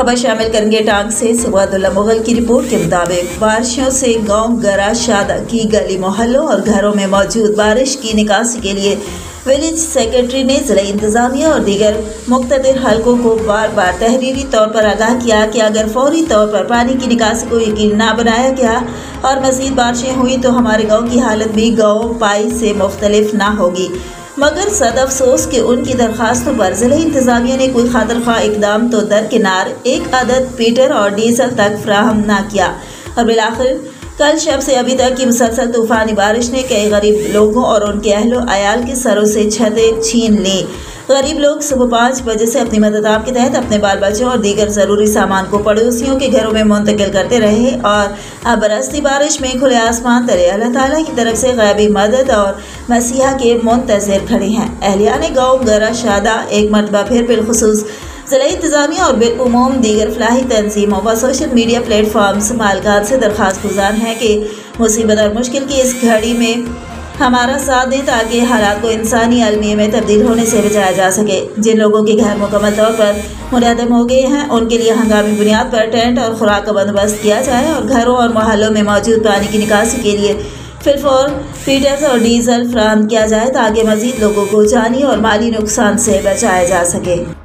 खबर शामिल करेंगे टांग से सवादुल्ला मुगल की रिपोर्ट के मुताबिक बारिशों से गांव गरा शादा की गली मोहल्लों और घरों में मौजूद बारिश की निकासी के लिए विलेज सेक्रेटरी ने जिला इंतजामिया और दीगर मुख्तलिफ हलकों को बार बार तहरीरी तौर पर आगाह किया कि अगर फौरी तौर पर पानी की निकासी को यकीन न बनाया गया और मज़ीद बारिशें हुई तो हमारे गाँव की हालत भी गाँव पाई से मुख्तलिफ ना होगी। मगर सद अफसोस कि उनकी दरख्वास्तों पर जिला इंतजामिया ने कोई खातिरख्वाह इकदाम तो दरकिनार एक अदद पीटर और डीजल तक फ्राहम न किया और बिलाखिर कल शब से अभी तक की मुसलसल तूफानी बारिश ने कई गरीब लोगों और उनके अहलो अयाल के सरों से छतें छीन ली। गरीब लोग सुबह 5 बजे से अपनी मदद के तहत अपने बाल बच्चों और दीगर ज़रूरी सामान को पड़ोसियों के घरों में मुंतकिल करते रहे और अब बरसती बारिश में खुले आसमान तले अल्लाह ताला की तरफ से गैबी मदद और मसीहा के मुंतज़िर खड़े हैं। अहलियान गाँव गरा शादा एक मरतबा फिर बिलखुसूस जिला इंतजामिया और बिलउमूम दीगर फलाही तंजीमों व सोशल मीडिया प्लेटफॉर्म्स मालकान से दरख्वास्त गुजार हैं कि मुसीबत और मुश्किल की इस घड़ी में हमारा साथ दें ताकि हालात को इंसानी अलमिया में तब्दील होने से बचाया जा सके। जिन लोगों के घर मुकम्मल तौर पर मुनहदम हो गए हैं उनके लिए हंगामी बुनियाद पर टेंट और खुराक का बंदोबस्त किया जाए और घरों और मोहल्लों में मौजूद पानी की निकासी के लिए फिलफौर फीडर्स और डीजल फराहम किया जाए ताकि मज़ीद लोगों को जानी और माली नुकसान से बचाया जा सके।